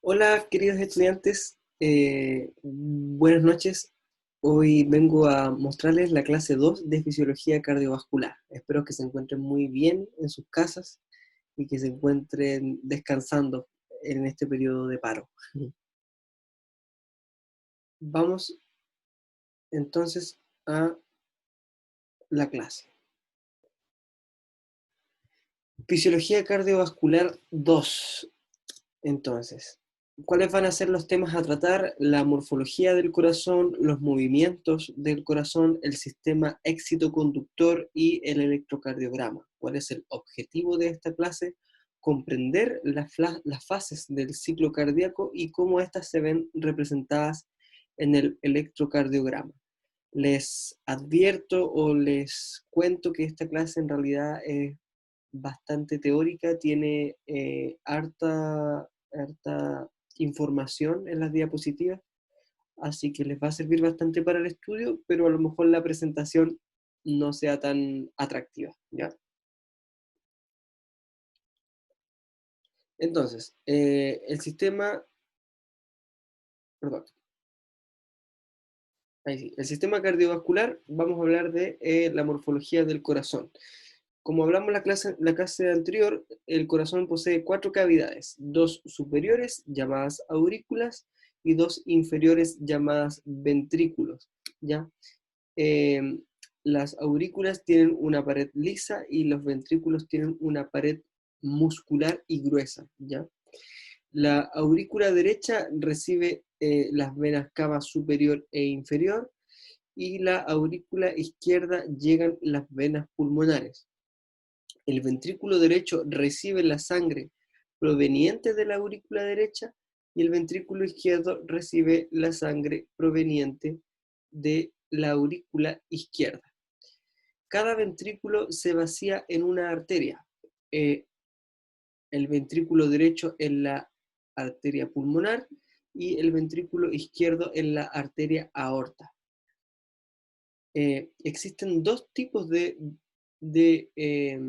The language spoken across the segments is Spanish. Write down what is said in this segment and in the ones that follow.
Hola, queridos estudiantes, buenas noches. Hoy vengo a mostrarles la clase 2 de Fisiología Cardiovascular. Espero que se encuentren muy bien en sus casas y que se encuentren descansando en este periodo de paro. Vamos entonces a la clase. Fisiología Cardiovascular 2. Entonces, ¿cuáles van a ser los temas a tratar? La morfología del corazón, los movimientos del corazón, el sistema excitoconductor y el electrocardiograma. ¿Cuál es el objetivo de esta clase? Comprender las fases del ciclo cardíaco y cómo éstas se ven representadas en el electrocardiograma. Les advierto o les cuento que esta clase en realidad es bastante teórica, tiene harta información en las diapositivas, así que les va a servir bastante para el estudio, pero a lo mejor la presentación no sea tan atractiva, ¿ya? Entonces, el sistema, perdón, ahí sí, el sistema cardiovascular, vamos a hablar de la morfología del corazón. Como hablamos la clase anterior, el corazón posee 4 cavidades, 2 superiores llamadas aurículas y 2 inferiores llamadas ventrículos, ¿ya? Eh, las aurículas tienen una pared lisa y los ventrículos tienen una pared muscular y gruesa, ¿ya? La aurícula derecha recibe las venas cava superior e inferior, y la aurícula izquierda llegan las venas pulmonares. El ventrículo derecho recibe la sangre proveniente de la aurícula derecha y el ventrículo izquierdo recibe la sangre proveniente de la aurícula izquierda. Cada ventrículo se vacía en una arteria. Eh, el ventrículo derecho en la arteria pulmonar y el ventrículo izquierdo en la arteria aorta. Existen dos tipos de, eh,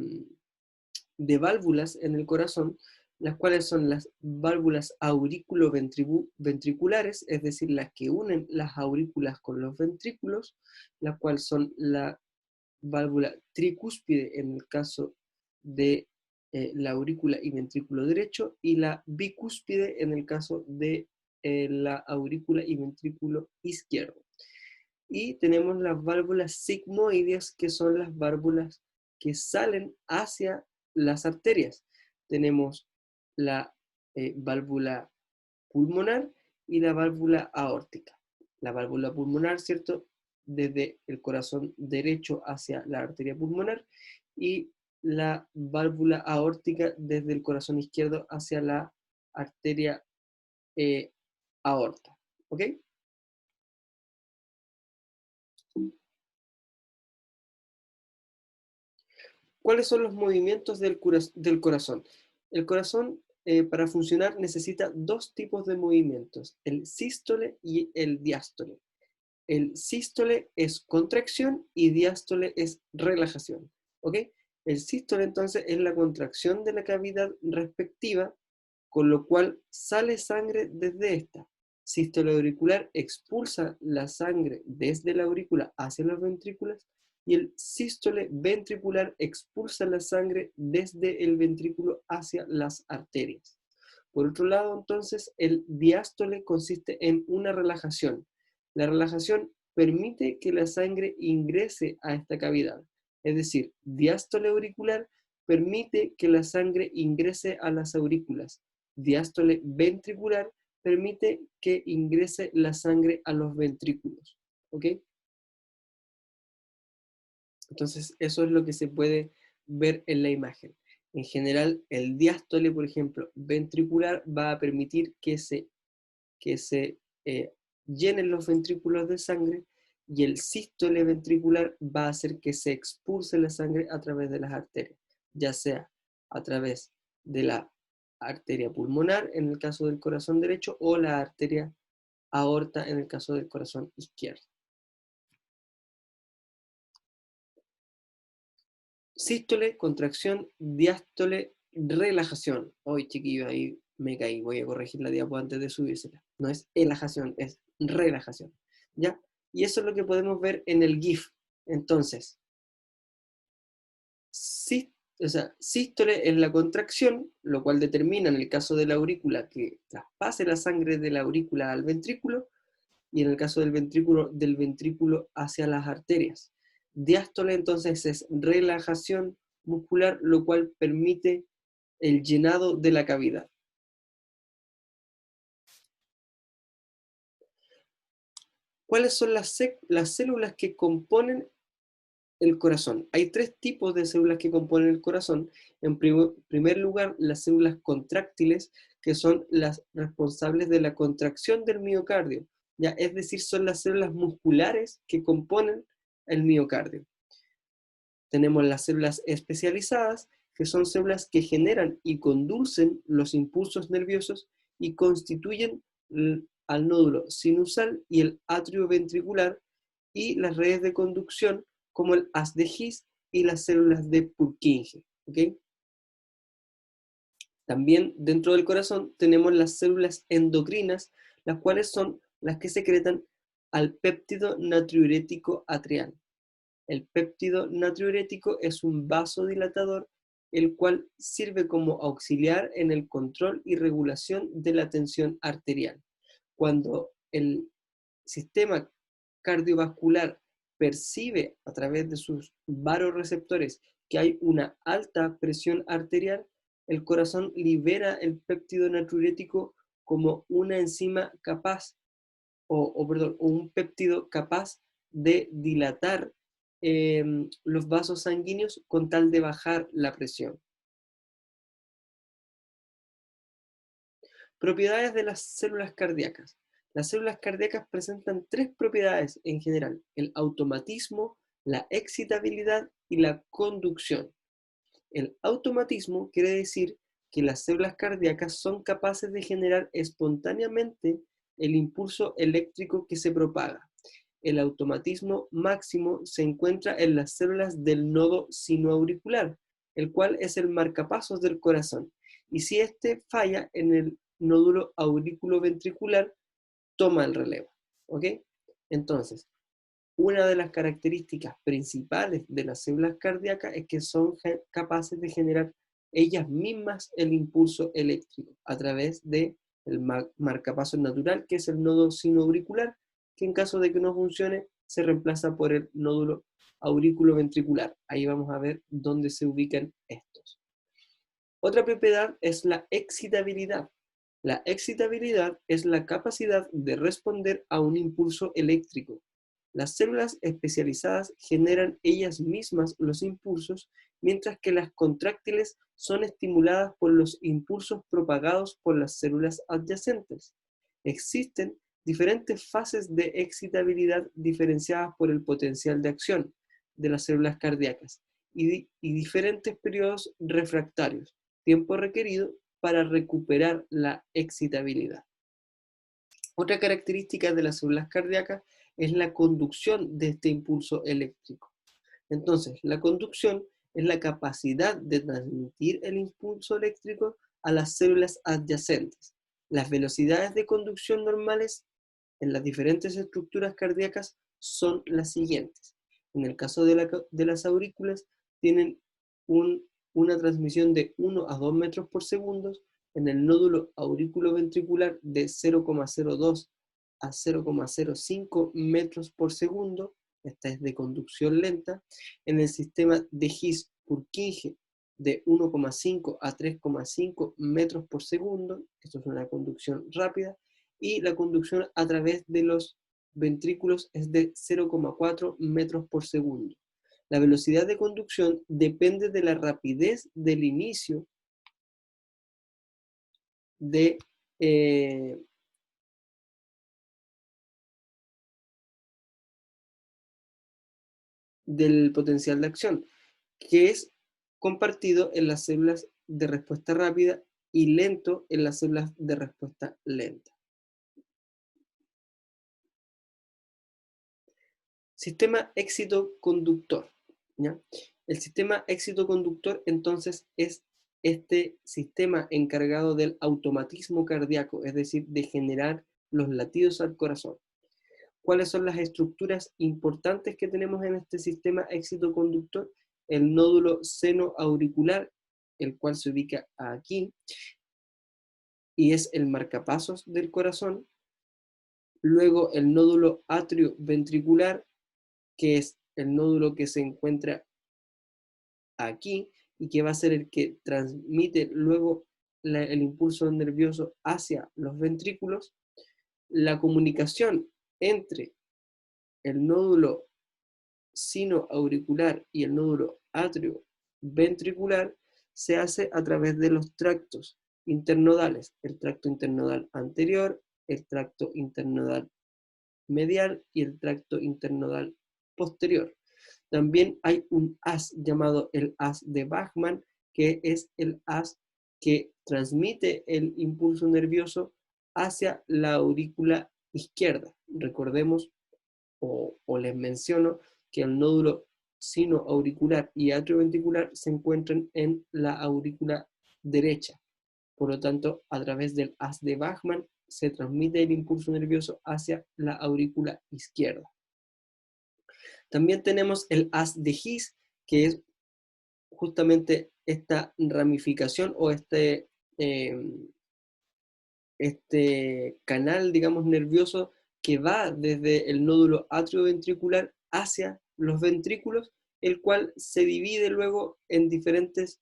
de válvulas en el corazón, las cuales son las válvulas aurículo-ventriculares, es decir, las que unen las aurículas con los ventrículos, las cuales son la válvula tricúspide en el caso de la aurícula y ventrículo derecho, y la bicúspide en el caso de la aurícula y ventrículo izquierdo. Y tenemos las válvulas sigmoideas, que son las válvulas que salen hacia las arterias. Tenemos la válvula pulmonar y la válvula aórtica. La válvula pulmonar, ¿cierto? Desde el corazón derecho hacia la arteria pulmonar, y la válvula aórtica desde el corazón izquierdo hacia la arteria aorta. ¿Ok? ¿Cuáles son los movimientos del corazón? El corazón, para funcionar, necesita dos tipos de movimientos, el sístole y el diástole. El sístole es contracción y diástole es relajación. ¿Ok? El sístole entonces es la contracción de la cavidad respectiva, con lo cual sale sangre desde esta. Sístole auricular expulsa la sangre desde la aurícula hacia los ventrículos, y el sístole ventricular expulsa la sangre desde el ventrículo hacia las arterias. Por otro lado, entonces, el diástole consiste en una relajación. La relajación permite que la sangre ingrese a esta cavidad. Es decir, diástole auricular permite que la sangre ingrese a las aurículas. Diástole ventricular permite que ingrese la sangre a los ventrículos. ¿Ok? Entonces, eso es lo que se puede ver en la imagen. En general, el diástole, por ejemplo, ventricular, va a permitir que se llenen los ventrículos de sangre, y el sístole ventricular va a hacer que se expulse la sangre a través de las arterias, ya sea a través de la arteria pulmonar en el caso del corazón derecho, o la arteria aorta en el caso del corazón izquierdo. Sístole, contracción; diástole, relajación. Hoy, chiquillos, ahí me caí, voy a corregir la diapo antes de subírsela. No es elajación, es relajación, ¿ya? Y eso es lo que podemos ver en el GIF. Entonces, sístole es la contracción, lo cual determina en el caso de la aurícula que traspase la sangre de la aurícula al ventrículo, y en el caso del ventrículo hacia las arterias. Diástole entonces es relajación muscular, lo cual permite el llenado de la cavidad. ¿Cuáles son las células que componen el corazón? Hay tres tipos de células que componen el corazón. En primer lugar, las células contráctiles, que son las responsables de la contracción del miocardio, ¿ya? Es decir, son las células musculares que componen el miocardio. Tenemos las células especializadas, que son células que generan y conducen los impulsos nerviosos y constituyen al nódulo sinusal y el atrio ventricular, y las redes de conducción como el haz de His y las células de Purkinje. ¿Okay? También dentro del corazón tenemos las células endocrinas, las cuales son las que secretan al péptido natriurético atrial. El péptido natriurético es un vasodilatador, el cual sirve como auxiliar en el control y regulación de la tensión arterial. Cuando el sistema cardiovascular percibe a través de sus vasoreceptores que hay una alta presión arterial, el corazón libera el péptido natriurético como una enzima capaz, o un péptido capaz de dilatar los vasos sanguíneos con tal de bajar la presión. Propiedades de las células cardíacas. Las células cardíacas presentan tres propiedades en general: el automatismo, la excitabilidad y la conducción. El automatismo quiere decir que las células cardíacas son capaces de generar espontáneamente el impulso eléctrico que se propaga. El automatismo máximo se encuentra en las células del nodo sinoauricular, el cual es el marcapasos del corazón. Y si este falla en el nódulo aurículo-ventricular, toma el relevo. ¿Ok? Entonces, una de las características principales de las células cardíacas es que son capaces de generar ellas mismas el impulso eléctrico a través del marcapasos natural, que es el nodo sinoauricular, que en caso de que no funcione, se reemplaza por el nódulo aurículo-ventricular. Ahí vamos a ver dónde se ubican estos. Otra propiedad es la excitabilidad. La excitabilidad es la capacidad de responder a un impulso eléctrico. Las células especializadas generan ellas mismas los impulsos, mientras que las contráctiles son estimuladas por los impulsos propagados por las células adyacentes. Existen diferentes fases de excitabilidad diferenciadas por el potencial de acción de las células cardíacas y diferentes periodos refractarios, tiempo requerido para recuperar la excitabilidad. Otra característica de las células cardíacas es la conducción de este impulso eléctrico. Entonces, la conducción es la capacidad de transmitir el impulso eléctrico a las células adyacentes. Las velocidades de conducción normales en las diferentes estructuras cardíacas son las siguientes. En el caso de las aurículas, tienen una transmisión de 1 a 2 metros por segundo, en el nódulo auriculoventricular de 0,02 a 0,05 metros por segundo, esta es de conducción lenta, en el sistema de His-Purkinje de 1,5 a 3,5 metros por segundo, esto es una conducción rápida, y la conducción a través de los ventrículos es de 0,4 metros por segundo. La velocidad de conducción depende de la rapidez del inicio de, del potencial de acción, que es compartido en las células de respuesta rápida y lento en las células de respuesta lenta. Sistema éxito conductor. ¿Ya? El sistema éxito conductor entonces es este sistema encargado del automatismo cardíaco, es decir, de generar los latidos al corazón. ¿Cuáles son las estructuras importantes que tenemos en este sistema excitoconductor? El nódulo seno-auricular, el cual se ubica aquí, y es el marcapasos del corazón. Luego el nódulo atrioventricular, que es el nódulo que se encuentra aquí y que va a ser el que transmite luego el impulso nervioso hacia los ventrículos. La comunicación entre el nódulo sinoauricular y el nódulo atrioventricular se hace a través de los tractos internodales, el tracto internodal anterior, el tracto internodal medial y el tracto internodal posterior. También hay un haz llamado el haz de Bachmann, que es el haz que transmite el impulso nervioso hacia la aurícula izquierda. Recordemos o les menciono que el nódulo sinoauricular y atrioventricular se encuentran en la aurícula derecha. Por lo tanto, a través del haz de Bachmann se transmite el impulso nervioso hacia la aurícula izquierda. También tenemos el haz de His, que es justamente esta ramificación o este canal, digamos, nervioso que va desde el nódulo atrioventricular hacia los ventrículos, el cual se divide luego en diferentes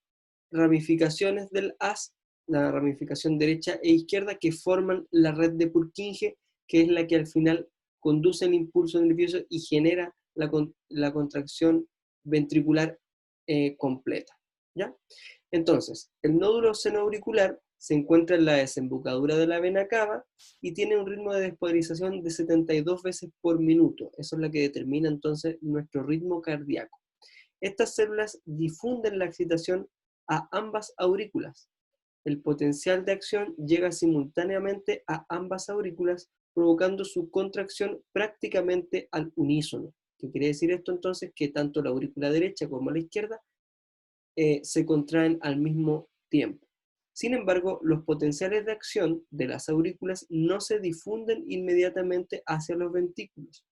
ramificaciones del haz, la ramificación derecha e izquierda, que forman la red de Purkinje, que es la que al final conduce el impulso nervioso y genera la contracción ventricular completa. ¿Ya? Entonces, el nódulo senoauricular se encuentra en la desembocadura de la vena cava y tiene un ritmo de despolarización de 72 veces por minuto. Eso es lo que determina entonces nuestro ritmo cardíaco. Estas células difunden la excitación a ambas aurículas. El potencial de acción llega simultáneamente a ambas aurículas, provocando su contracción prácticamente al unísono. ¿Qué quiere decir esto entonces? Que tanto la aurícula derecha como la izquierda se contraen al mismo tiempo. Sin embargo, los potenciales de acción de las aurículas no se difunden inmediatamente hacia los ventrículos.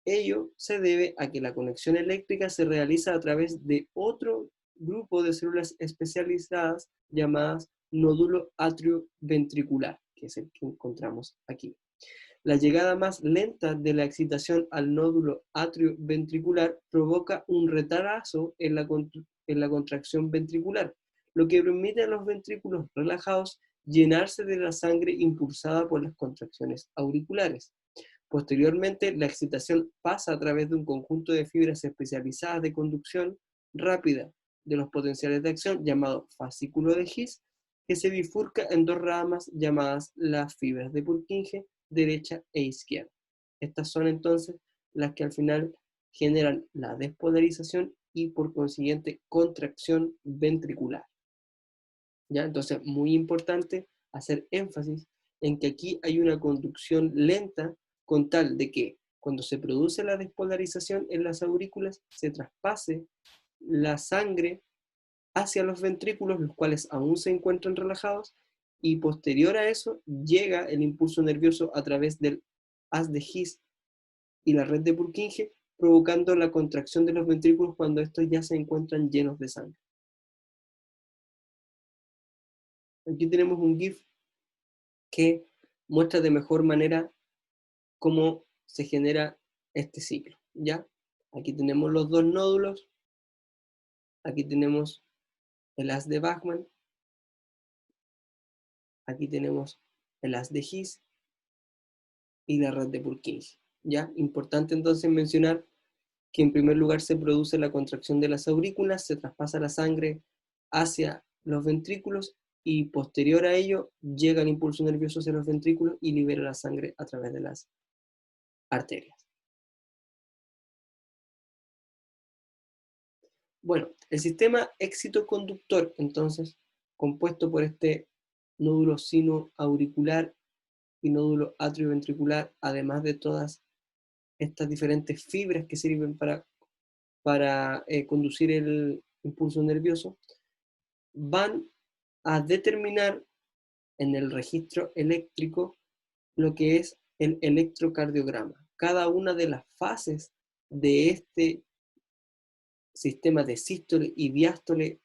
Ello se debe a que la conexión eléctrica se realiza a través de otro grupo de células especializadas llamadas nódulo atrioventricular, que es el que encontramos aquí. La llegada más lenta de la excitación al nódulo atrioventricular provoca un retraso en la contracción ventricular, lo que permite a los ventrículos relajados llenarse de la sangre impulsada por las contracciones auriculares. Posteriormente, la excitación pasa a través de un conjunto de fibras especializadas de conducción rápida de los potenciales de acción llamado fascículo de His, que se bifurca en dos ramas llamadas las fibras de Purkinje, derecha e izquierda. Estas son entonces las que al final generan la despolarización y por consiguiente contracción ventricular. ¿Ya? Entonces, muy importante hacer énfasis en que aquí hay una conducción lenta con tal de que cuando se produce la despolarización en las aurículas se traspase la sangre hacia los ventrículos, los cuales aún se encuentran relajados, y posterior a eso llega el impulso nervioso a través del haz de His y la red de Purkinje, provocando la contracción de los ventrículos cuando estos ya se encuentran llenos de sangre. Aquí tenemos un GIF que muestra de mejor manera cómo se genera este ciclo, ¿ya? Aquí tenemos los dos nódulos, aquí tenemos el haz de Bachmann, aquí tenemos el haz de His y la red de Purkinje, ¿ya? Importante entonces mencionar que en primer lugar se produce la contracción de las aurículas, se traspasa la sangre hacia los ventrículos y posterior a ello llega el impulso nervioso hacia los ventrículos y libera la sangre a través de las arterias. Bueno, el sistema excitoconductor, entonces, compuesto por este nódulo sinoauricular y nódulo atrioventricular, además de todas estas diferentes fibras que sirven para conducir el impulso nervioso, van a determinar en el registro eléctrico lo que es el electrocardiograma. Cada una de las fases de este sistema de sístole y diástole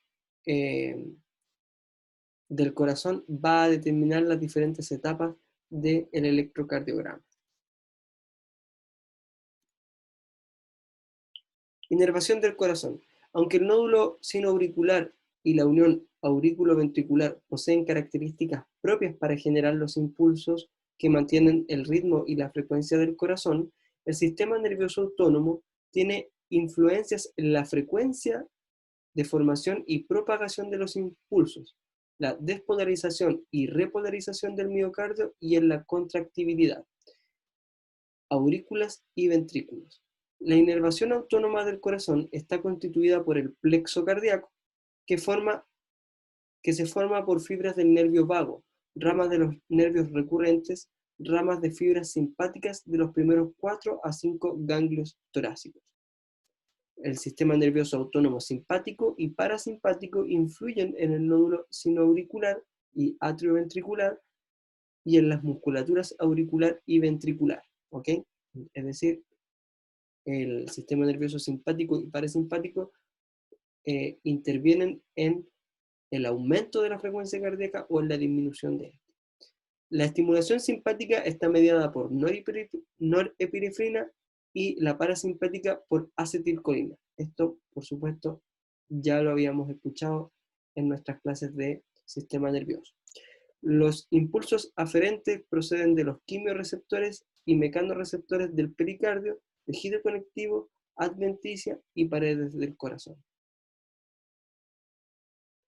del corazón va a determinar las diferentes etapas del electrocardiograma. Inervación del corazón. Aunque el nódulo sinoauricular y la unión aurículo-ventricular poseen características propias para generar los impulsos que mantienen el ritmo y la frecuencia del corazón, el sistema nervioso autónomo tiene influencias en la frecuencia de formación y propagación de los impulsos, la despolarización y repolarización del miocardio y en la contractibilidad, aurículas y ventrículos. La inervación autónoma del corazón está constituida por el plexo cardíaco, que se forma por fibras del nervio vago, ramas de los nervios recurrentes, ramas de fibras simpáticas de los primeros 4 a 5 ganglios torácicos. El sistema nervioso autónomo simpático y parasimpático influyen en el nódulo sinoauricular y atrioventricular y en las musculaturas auricular y ventricular, ¿ok? Es decir, el sistema nervioso simpático y parasimpático intervienen en el aumento de la frecuencia cardíaca o en la disminución de esta. La estimulación simpática está mediada por norepinefrina y la parasimpática por acetilcolina. Esto, por supuesto, ya lo habíamos escuchado en nuestras clases de sistema nervioso. Los impulsos aferentes proceden de los quimioreceptores y mecanorreceptores del pericardio, tejido conectivo, adventicia y paredes del corazón.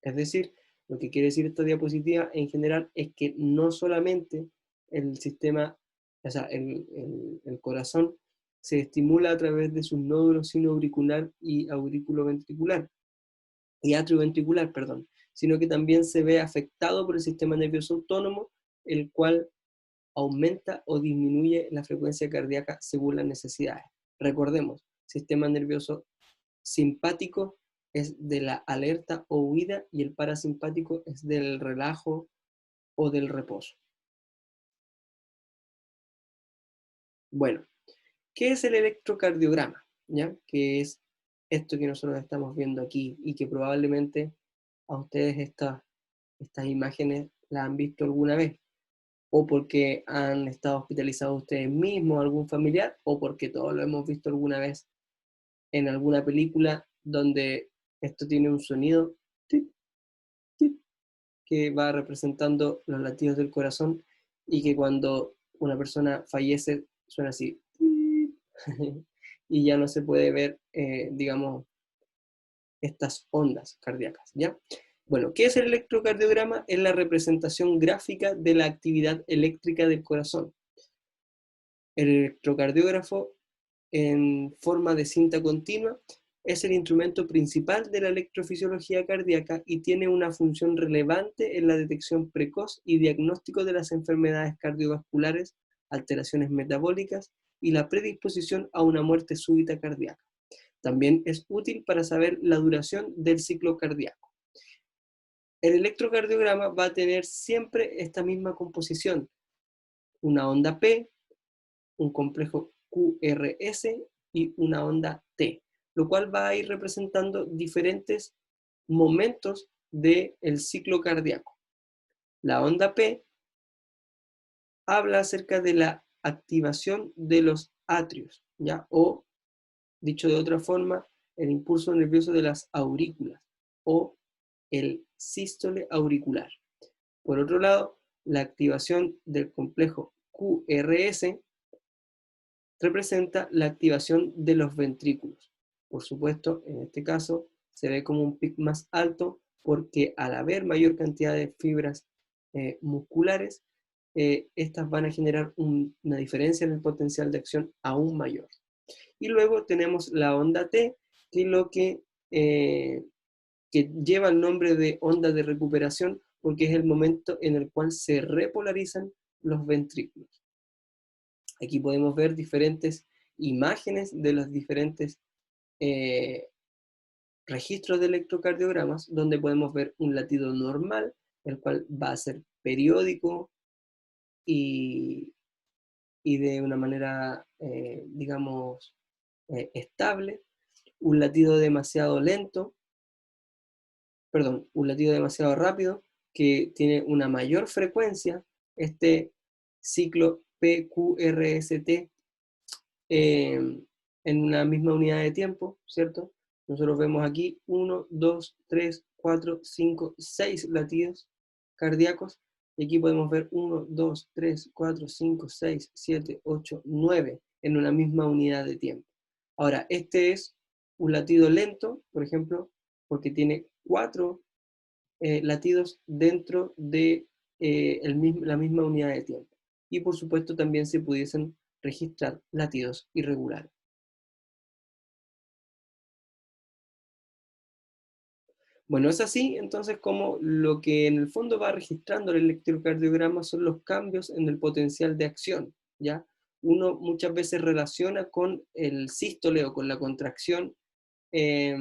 Es decir, lo que quiere decir esta diapositiva en general es que no solamente el sistema, o sea, el corazón se estimula a través de sus nódulos sinoauricular y aurículo-ventricular, y atrioventricular, perdón, sino que también se ve afectado por el sistema nervioso autónomo, el cual aumenta o disminuye la frecuencia cardíaca según las necesidades. Recordemos, sistema nervioso simpático es de la alerta o huida y el parasimpático es del relajo o del reposo. Bueno, ¿qué es el electrocardiograma? ¿Ya? Que es esto que nosotros estamos viendo aquí y que probablemente a ustedes estas imágenes las han visto alguna vez, o porque han estado hospitalizados ustedes mismos, algún familiar, o porque todos lo hemos visto alguna vez en alguna película donde esto tiene un sonido tit, tit, que va representando los latidos del corazón y que cuando una persona fallece suena así y ya no se puede ver, digamos, estas ondas cardíacas, ¿ya? Bueno, ¿qué es el electrocardiograma? Es la representación gráfica de la actividad eléctrica del corazón. El electrocardiógrafo en forma de cinta continua es el instrumento principal de la electrofisiología cardíaca y tiene una función relevante en la detección precoz y diagnóstico de las enfermedades cardiovasculares, alteraciones metabólicas y la predisposición a una muerte súbita cardíaca. También es útil para saber la duración del ciclo cardíaco. El electrocardiograma va a tener siempre esta misma composición, una onda P, un complejo QRS y una onda T, lo cual va a ir representando diferentes momentos del ciclo cardíaco. La onda P habla acerca de la activación de los atrios, ¿ya? O, dicho de otra forma, el impulso nervioso de las aurículas o el sístole auricular. Por otro lado, la activación del complejo QRS representa la activación de los ventrículos. Por supuesto, en este caso se ve como un pic más alto porque al haber mayor cantidad de fibras musculares, estas van a generar una diferencia en el potencial de acción aún mayor. Y luego tenemos la onda T, que es lo que lleva el nombre de onda de recuperación porque es el momento en el cual se repolarizan los ventrículos. Aquí podemos ver diferentes imágenes de los diferentes registros de electrocardiogramas, donde podemos ver un latido normal el cual va a ser periódico y de una manera, digamos, estable. Un latido demasiado lento, perdón, un latido demasiado rápido, que tiene una mayor frecuencia, este ciclo PQRST, en una misma unidad de tiempo, ¿cierto? Nosotros vemos aquí 1, 2, 3, 4, 5, 6 latidos cardíacos, y aquí podemos ver 1, 2, 3, 4, 5, 6, 7, 8, 9 en una misma unidad de tiempo. Ahora, este es un latido lento, por ejemplo, porque tiene 4 latidos dentro de la misma unidad de tiempo. Y por supuesto también se pudiesen registrar latidos irregulares. Bueno, es así entonces como lo que en el fondo va registrando el electrocardiograma son los cambios en el potencial de acción, ¿ya? Uno muchas veces relaciona con el sístole o con la contracción eh,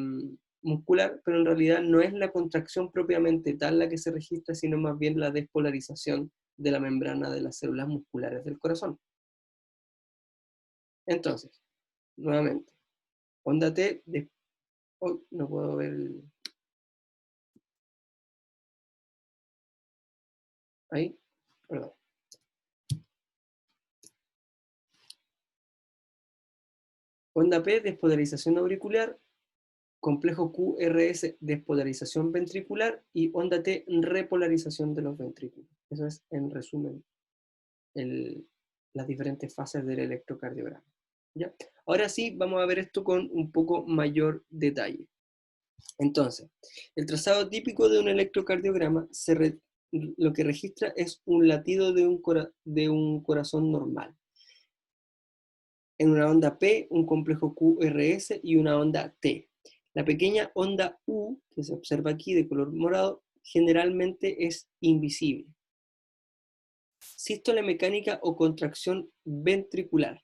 muscular, pero en realidad no es la contracción propiamente tal la que se registra, sino más bien la despolarización de la membrana de las células musculares del corazón. Entonces, nuevamente, onda T, oh, no puedo ver ahí, perdón. Onda P, despolarización auricular, complejo QRS, despolarización ventricular, y onda T, repolarización de los ventrículos. Eso es, en resumen, las diferentes fases del electrocardiograma. ¿Ya? Ahora sí, vamos a ver esto con un poco mayor detalle. Entonces, el trazado típico de un electrocardiograma lo que registra es un latido de un corazón normal. En una onda P, un complejo QRS y una onda T. La pequeña onda U, que se observa aquí de color morado, generalmente es invisible. Sístole mecánica o contracción ventricular,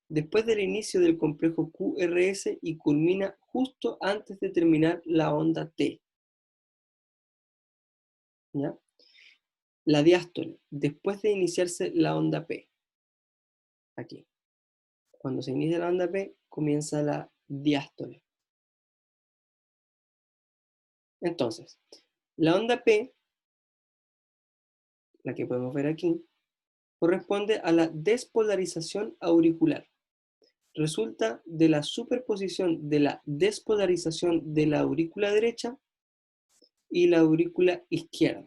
después del inicio del complejo QRS y culmina justo antes de terminar la onda T. ¿Ya? La diástole, después de iniciarse la onda P. Aquí. Cuando se inicia la onda P, comienza la diástole. Entonces, la onda P, la que podemos ver aquí, corresponde a la despolarización auricular. Resulta de la superposición de la despolarización de la aurícula derecha y la aurícula izquierda.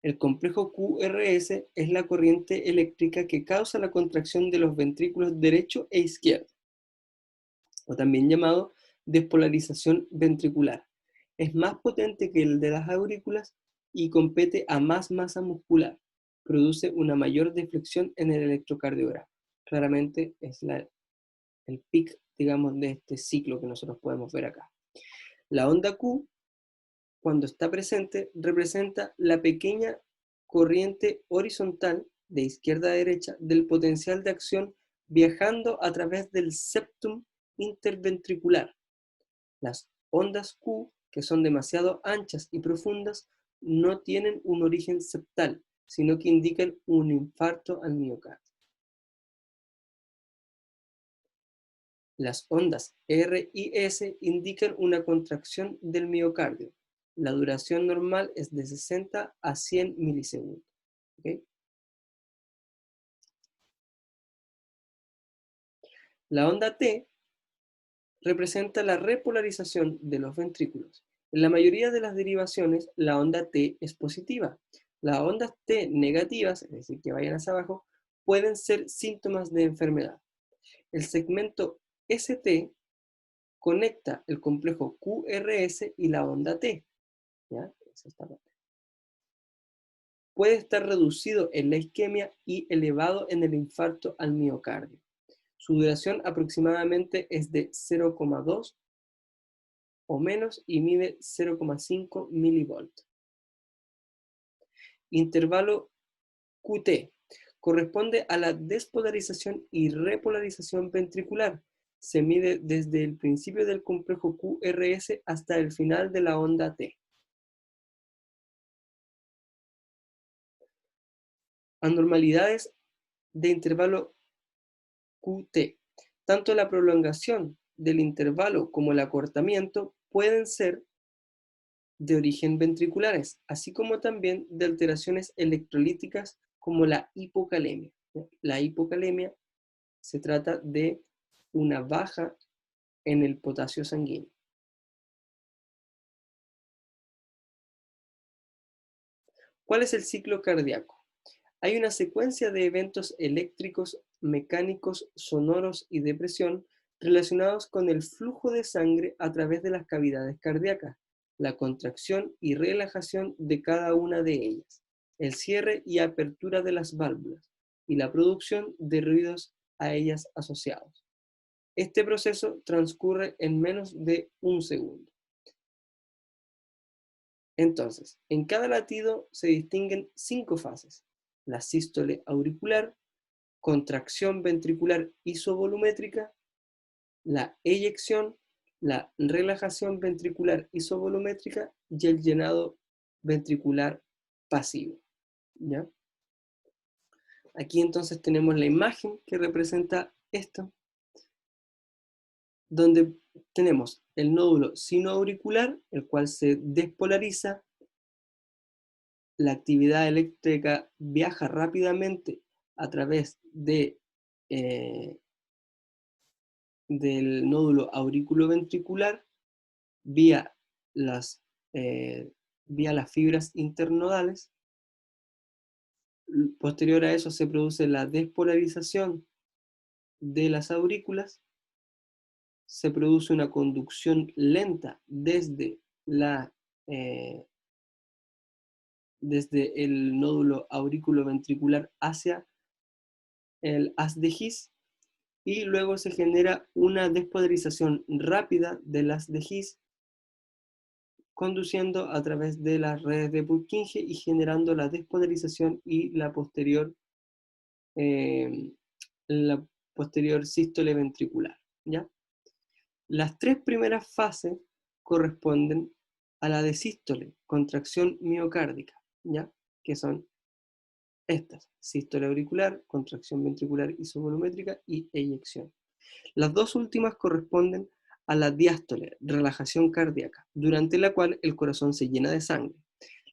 El complejo QRS es la corriente eléctrica que causa la contracción de los ventrículos derecho e izquierdo, o también llamado despolarización ventricular. Es más potente que el de las aurículas y compete a más masa muscular. Produce una mayor deflexión en el electrocardiograma. Claramente es el pic, digamos, de este ciclo que nosotros podemos ver acá. La onda Q, cuando está presente, representa la pequeña corriente horizontal de izquierda a derecha del potencial de acción viajando a través del septum interventricular. Las ondas Q, que son demasiado anchas y profundas, no tienen un origen septal, sino que indican un infarto al miocardio. Las ondas R y S indican una contracción del miocardio. La duración normal es de 60 a 100 milisegundos. ¿Okay? La onda T representa la repolarización de los ventrículos. En la mayoría de las derivaciones, la onda T es positiva. Las ondas T negativas, es decir, que vayan hacia abajo, pueden ser síntomas de enfermedad. El segmento ST conecta el complejo QRS y la onda T. ¿Ya? Es esta parte. Puede estar reducido en la isquemia y elevado en el infarto al miocardio. Su duración aproximadamente es de 0,2 o menos y mide 0,5 milivolt. Intervalo QT corresponde a la despolarización y repolarización ventricular. Se mide desde el principio del complejo QRS hasta el final de la onda T. anormalidades de intervalo QT. Tanto la prolongación del intervalo como el acortamiento pueden ser de origen ventriculares, así como también de alteraciones electrolíticas como la hipocalemia. La hipocalemia se trata de una baja en el potasio sanguíneo. ¿Cuál es el ciclo cardíaco? Hay una secuencia de eventos eléctricos, mecánicos, sonoros y de presión relacionados con el flujo de sangre a través de las cavidades cardíacas, la contracción y relajación de cada una de ellas, el cierre y apertura de las válvulas y la producción de ruidos a ellas asociados. Este proceso transcurre en menos de un segundo. Entonces, en cada latido se distinguen 5 fases: la sístole auricular, contracción ventricular isovolumétrica, la eyección, la relajación ventricular isovolumétrica y el llenado ventricular pasivo. ¿Ya? Aquí entonces tenemos la imagen que representa esto, donde tenemos el nódulo sinoauricular, el cual se despolariza, la actividad eléctrica viaja rápidamente a través de, del nódulo auriculoventricular vía las, vía las fibras internodales. Posterior a eso se produce la despolarización de las aurículas, se produce una conducción lenta desde el nódulo auriculoventricular hacia el haz de His, y luego se genera una despolarización rápida del haz de His, conduciendo a través de las redes de Purkinje y generando la despolarización y eh, la posterior sístole ventricular. ¿Ya? Las 3 primeras fases corresponden a la de sístole, contracción miocárdica, ¿ya? Que son estas: sístole auricular, contracción ventricular isovolumétrica y eyección. Las 2 últimas corresponden a la diástole, relajación cardíaca, durante la cual el corazón se llena de sangre.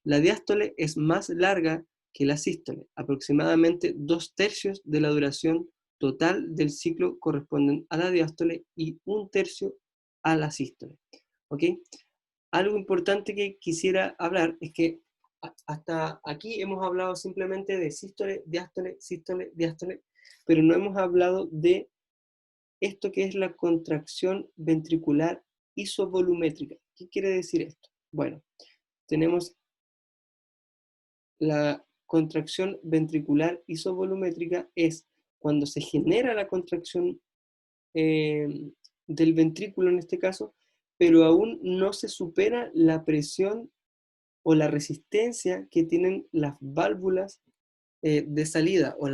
La diástole es más larga que la sístole, aproximadamente 2/3 de la duración total del ciclo corresponden a la diástole y 1/3 a la sístole. ¿Ok? Algo importante que quisiera hablar es que hasta aquí hemos hablado simplemente de sístole, diástole, pero no hemos hablado de esto que es la contracción ventricular isovolumétrica. ¿Qué quiere decir esto? Bueno, tenemos la contracción ventricular isovolumétrica es cuando se genera la contracción del ventrículo en este caso, pero aún no se supera la presión o la resistencia que tienen las válvulas de salida o eh,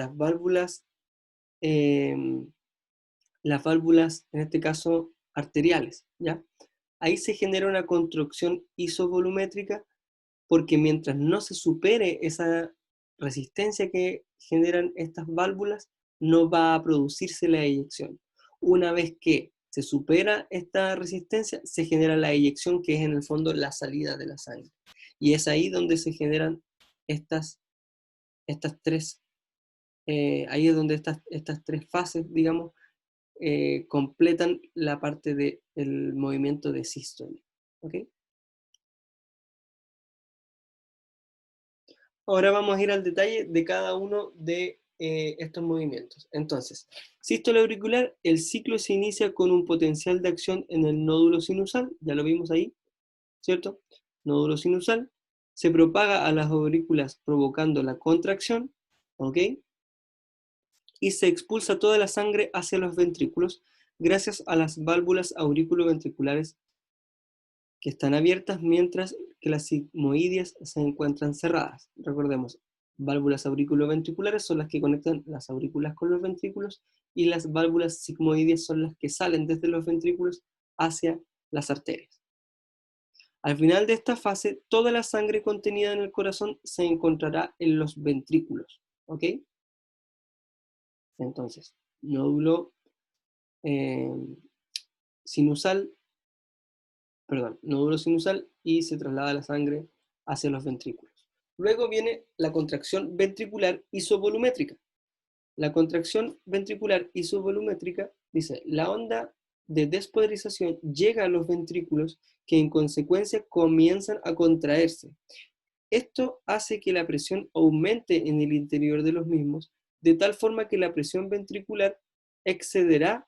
las válvulas, en este caso, arteriales, ¿ya? Ahí se genera una contracción isovolumétrica porque mientras no se supere esa resistencia que generan estas válvulas, no va a producirse la eyección. Una vez que se supera esta resistencia, se genera la eyección, que es en el fondo la salida de la sangre. Y es ahí donde se generan estas tres, ahí es donde estas 3 fases, digamos, completan la parte del movimiento de sístole. ¿Ok? Ahora vamos a ir al detalle de cada uno de estos movimientos. Entonces, sístole auricular, el ciclo se inicia con un potencial de acción en el nódulo sinusal, ya lo vimos ahí, ¿cierto? Nódulo sinusal, se propaga a las aurículas provocando la contracción, ¿ok? Y se expulsa toda la sangre hacia los ventrículos gracias a las válvulas auriculoventriculares que están abiertas, mientras que las sigmoides se encuentran cerradas. Recordemos, válvulas auriculoventriculares son las que conectan las aurículas con los ventrículos, y las válvulas sigmoides son las que salen desde los ventrículos hacia las arterias. Al final de esta fase, toda la sangre contenida en el corazón se encontrará en los ventrículos, ¿ok? Entonces, nódulo eh, sinusal, nódulo sinusal y se traslada la sangre hacia los ventrículos. Luego viene la contracción ventricular isovolumétrica. La contracción ventricular isovolumétrica dice, la onda de despolarización llega a los ventrículos que en consecuencia comienzan a contraerse. Esto hace que la presión aumente en el interior de los mismos, de tal forma que la presión ventricular excederá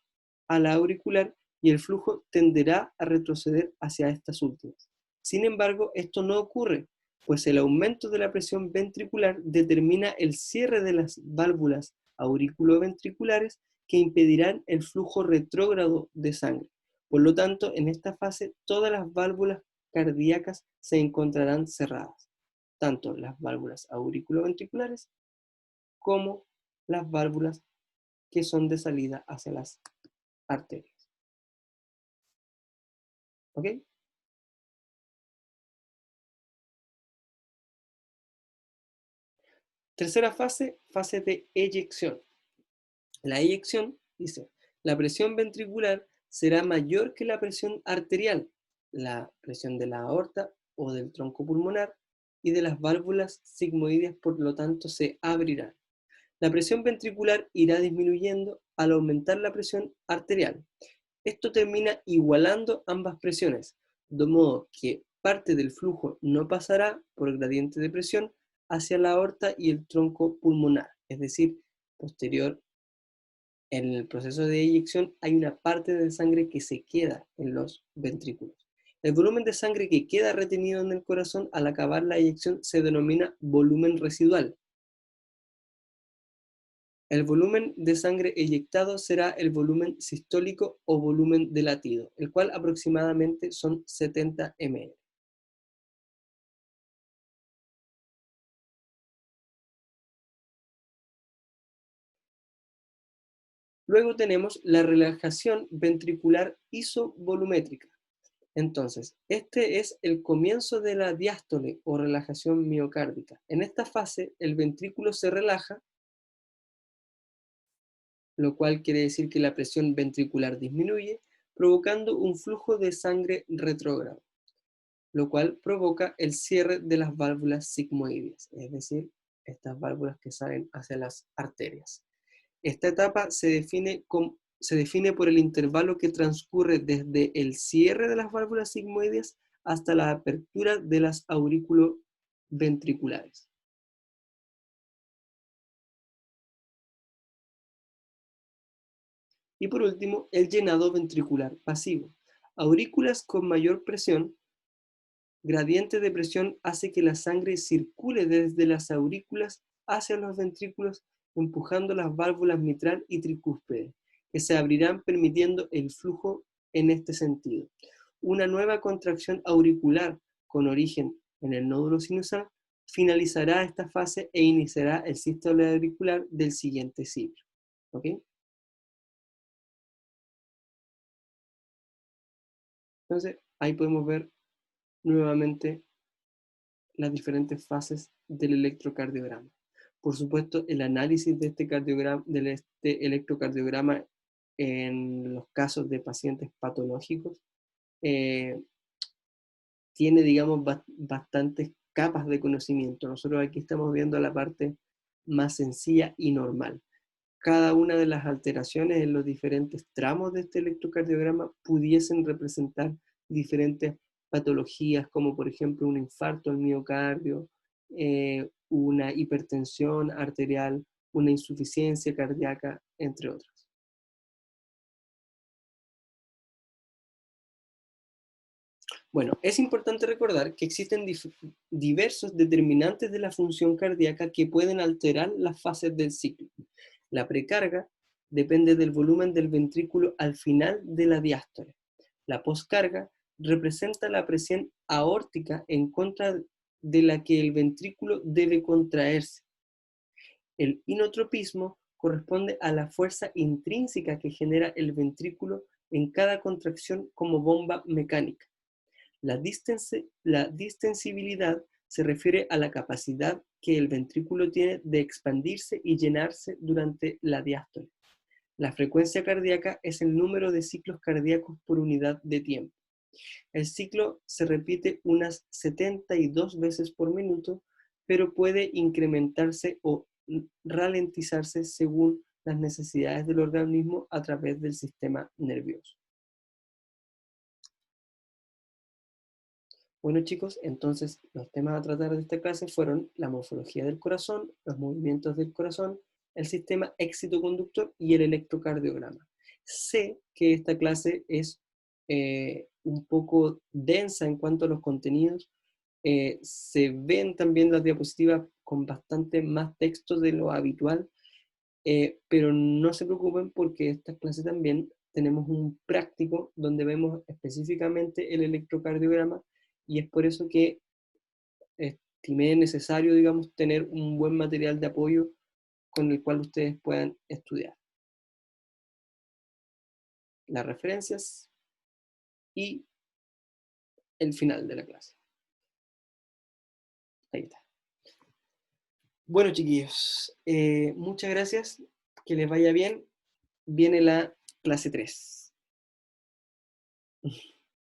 a la auricular y el flujo tenderá a retroceder hacia estas últimas. Sin embargo, esto no ocurre, pues el aumento de la presión ventricular determina el cierre de las válvulas auriculoventriculares que impedirán el flujo retrógrado de sangre. Por lo tanto, en esta fase todas las válvulas cardíacas se encontrarán cerradas, tanto las válvulas auriculoventriculares como las válvulas que son de salida hacia las arterias. ¿Ok? Tercera fase, fase de eyección. La eyección dice, la presión ventricular será mayor que la presión arterial, la presión de la aorta o del tronco pulmonar y de las válvulas sigmoideas, por lo tanto, se abrirán. La presión ventricular irá disminuyendo al aumentar la presión arterial. Esto termina igualando ambas presiones, de modo que parte del flujo no pasará por el gradiente de presión hacia la aorta y el tronco pulmonar, es decir, posterior. En el proceso de eyección hay una parte de sangre que se queda en los ventrículos. El volumen de sangre que queda retenido en el corazón al acabar la eyección se denomina volumen residual. El volumen de sangre eyectado será el volumen sistólico o volumen de latido, el cual aproximadamente son 70 ml. Luego tenemos la relajación ventricular isovolumétrica. Entonces, este es el comienzo de la diástole o relajación miocárdica. En esta fase, el ventrículo se relaja, lo cual quiere decir que la presión ventricular disminuye, provocando un flujo de sangre retrógrado, lo cual provoca el cierre de las válvulas sigmoideas, es decir, estas válvulas que salen hacia las arterias. Esta etapa se define por el intervalo que transcurre desde el cierre de las válvulas sigmoideas hasta la apertura de las auriculoventriculares. Y por último, el llenado ventricular pasivo. Aurículas con mayor presión, gradiente de presión hace que la sangre circule desde las aurículas hacia los ventrículos, empujando las válvulas mitral y tricúspide, que se abrirán permitiendo el flujo en este sentido. Una nueva contracción auricular con origen en el nódulo sinusal finalizará esta fase e iniciará el sístole auricular del siguiente ciclo. ¿Ok? Entonces, ahí podemos ver nuevamente las diferentes fases del electrocardiograma. Por supuesto, el análisis de este electrocardiograma en los casos de pacientes patológicos eh, tiene, digamos, bastantes capas de conocimiento. Nosotros aquí estamos viendo la parte más sencilla y normal. Cada una de las alteraciones en los diferentes tramos de este electrocardiograma pudiesen representar diferentes patologías, como por ejemplo un infarto al miocardio, una hipertensión arterial, una insuficiencia cardíaca, entre otras. Bueno, es importante recordar que existen diversos determinantes de la función cardíaca que pueden alterar las fases del ciclo. La precarga depende del volumen del ventrículo al final de la diástole. La poscarga representa la presión aórtica en contra de la que el ventrículo debe contraerse. El inotropismo corresponde a la fuerza intrínseca que genera el ventrículo en cada contracción como bomba mecánica. La distensibilidad se refiere a la capacidad que el ventrículo tiene de expandirse y llenarse durante la diástole. La frecuencia cardíaca es el número de ciclos cardíacos por unidad de tiempo. El ciclo se repite unas 72 veces por minuto, pero puede incrementarse o ralentizarse según las necesidades del organismo a través del sistema nervioso. Bueno chicos, entonces los temas a tratar de esta clase fueron la morfología del corazón, los movimientos del corazón, el sistema excitoconductor y el electrocardiograma. Sé que esta clase es un poco densa en cuanto a los contenidos. Se ven también las diapositivas con bastante más texto de lo habitual, pero no se preocupen porque esta clase también tenemos un práctico donde vemos específicamente el electrocardiograma, y es por eso que estimé necesario, digamos, tener un buen material de apoyo con el cual ustedes puedan estudiar. Las referencias y el final de la clase. Ahí está. Bueno, chiquillos, muchas gracias. Que les vaya bien. Viene la clase 3.